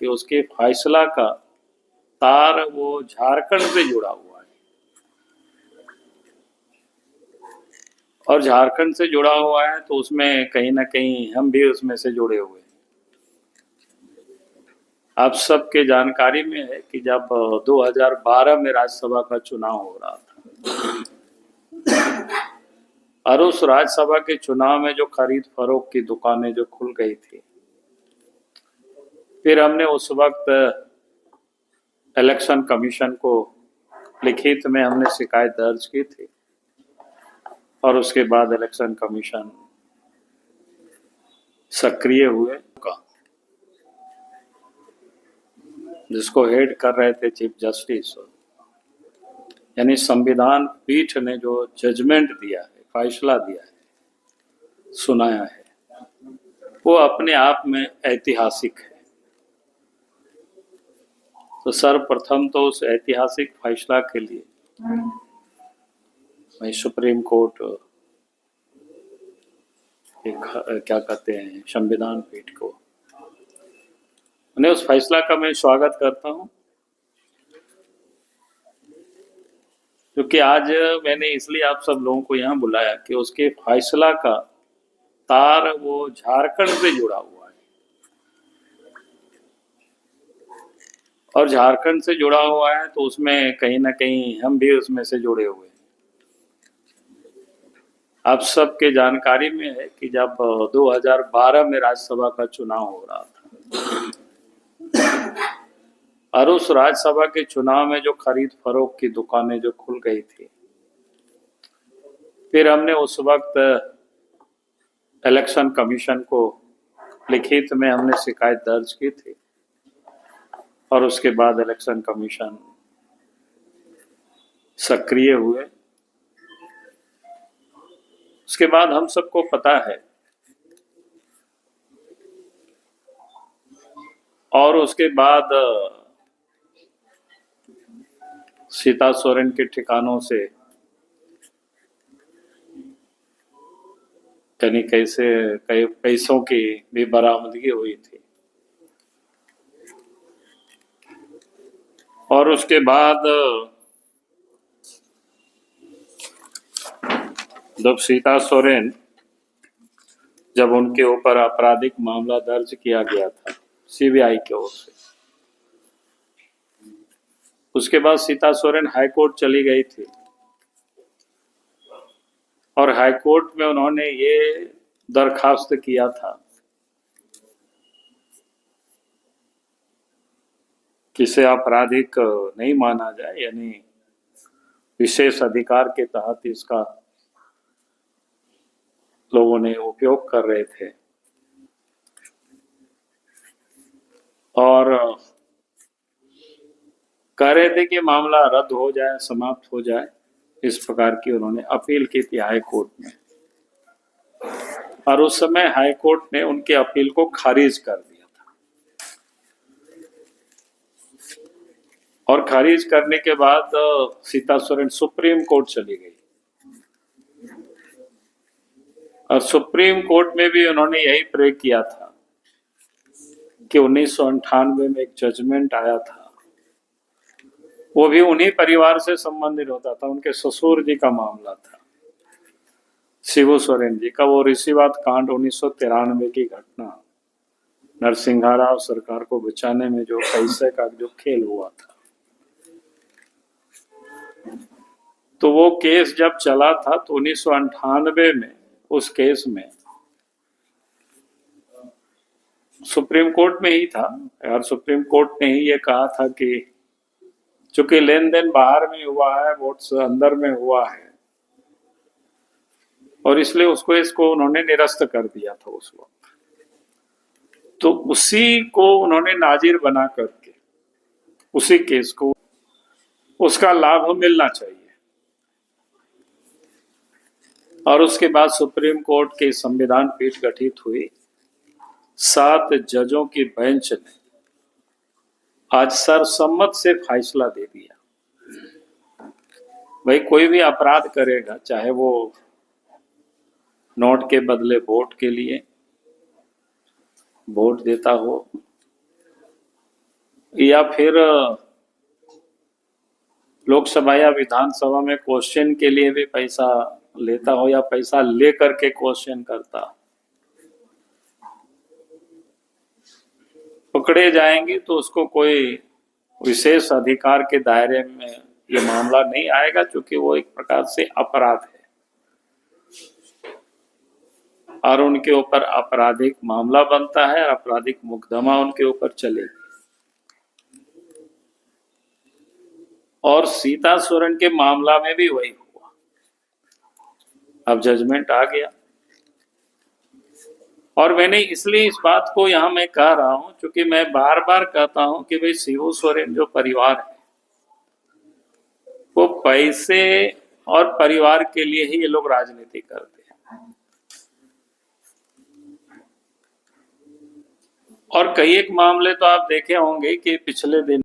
कि उसके फैसला का तार वो झारखंड से जुड़ा हुआ है, और झारखंड से जुड़ा हुआ है तो उसमें कहीं ना कहीं हम भी उसमें से जुड़े हुए हैं। आप सबके जानकारी में है कि जब 2012 में राज्यसभा का चुनाव हो रहा था, और उस राज्यसभा के चुनाव में जो खरीद फरोख्त की दुकानें जो खुल गई थी, फिर हमने उस वक्त इलेक्शन कमीशन को लिखित में हमने शिकायत दर्ज की थी, और उसके बाद इलेक्शन कमीशन सक्रिय हुए, जिसको हेड कर रहे थे चीफ जस्टिस, यानी संविधान पीठ ने जो जजमेंट दिया है, फैसला दिया है, सुनाया है, वो अपने आप में ऐतिहासिक है। तो सर्वप्रथम तो उस ऐतिहासिक फैसला के लिए मैं सुप्रीम कोर्ट क्या कहते हैं संविधान पीठ को, उन्हें उस फैसला का मैं स्वागत करता हूं, क्योंकि आज मैंने इसलिए आप सब लोगों को यहाँ बुलाया कि उसके फैसला का तार वो झारखंड से जुड़ा हुआ है, और झारखंड से जुड़ा हुआ है तो उसमें कहीं ना कहीं हम भी उसमें से जुड़े हुए हैं। आप सबके जानकारी में है कि जब 2012 में राज्यसभा का चुनाव हो रहा था, और उस राज्यसभा के चुनाव में जो खरीद फरोख्त की दुकानें जो खुल गई थी, फिर हमने उस वक्त इलेक्शन कमीशन को लिखित में हमने शिकायत दर्ज की थी, और उसके बाद इलेक्शन कमीशन सक्रिय हुए। उसके बाद हम सबको पता है, और उसके बाद सीता सोरेन के ठिकानों से यानी कैसे कई पैसों की भी बरामदगी हुई थी, और उसके बाद जब सीता सोरेन जब उनके ऊपर आपराधिक मामला दर्ज किया गया था सीबीआई की ओर से, उसके बाद सीता सोरेन हाईकोर्ट चली गई थी, और हाईकोर्ट में उन्होंने ये दरखास्त किया था कि इसे आपराधिक नहीं माना जाए, यानी विशेष अधिकार के तहत इसका लोगों ने उपयोग कर रहे थे, और कह रहे थे कि मामला रद्द हो जाए, समाप्त हो जाए। इस प्रकार की उन्होंने अपील की थी हाई कोर्ट में, और उस समय हाई कोर्ट ने उनके अपील को खारिज कर दिया था, और खारिज करने के बाद सीता सोरेन सुप्रीम कोर्ट चली गई, और सुप्रीम कोर्ट में भी उन्होंने यही प्रे किया था कि 1998 में एक जजमेंट आया था, वो भी उन्हीं परिवार से संबंधित होता था, उनके ससुर जी का मामला था, शिबू सोरेन जी का, वो ऋषिवाद कांड 1993 की घटना, नरसिंहा राव सरकार को बचाने में जो पैसे का जो खेल हुआ था, तो वो केस जब चला था तो 1998 में उस केस में सुप्रीम कोर्ट में ही था, और सुप्रीम कोर्ट ने ही ये कहा था कि चूंकि लेन देन बाहर में हुआ है, वोट्स अंदर में हुआ है, और इसलिए इसको उन्होंने निरस्त कर दिया था उस वक्त। तो उसी को उन्होंने नाजिर बना करके उसी केस को उसका लाभ मिलना चाहिए, और उसके बाद सुप्रीम कोर्ट के संविधान पीठ गठित हुई, 7 जजों की बेंच ने आज सर्वसम्मत से फैसला दे दिया, भाई कोई भी अपराध करेगा, चाहे वो नोट के बदले वोट के लिए वोट देता हो, या फिर लोकसभा या विधानसभा में क्वेश्चन के लिए भी पैसा लेता हो, या पैसा ले करके क्वेश्चन करता। पकड़े जाएंगे तो उसको कोई विशेष अधिकार के दायरे में ये मामला नहीं आएगा, क्योंकि वो एक प्रकार से अपराध है और उनके ऊपर आपराधिक मामला बनता है, आपराधिक मुकदमा उनके ऊपर चलेगी। और सीता सोरेन के मामला में भी वही हुआ। अब जजमेंट आ गया, और मैंने इसलिए इस बात को यहां मैं कह रहा हूं, क्योंकि मैं बार बार कहता हूं कि भाई शिबू सोरेन जो परिवार है वो पैसे और परिवार के लिए ही ये लोग राजनीति करते हैं। और कई एक मामले तो आप देखे होंगे कि पिछले दिन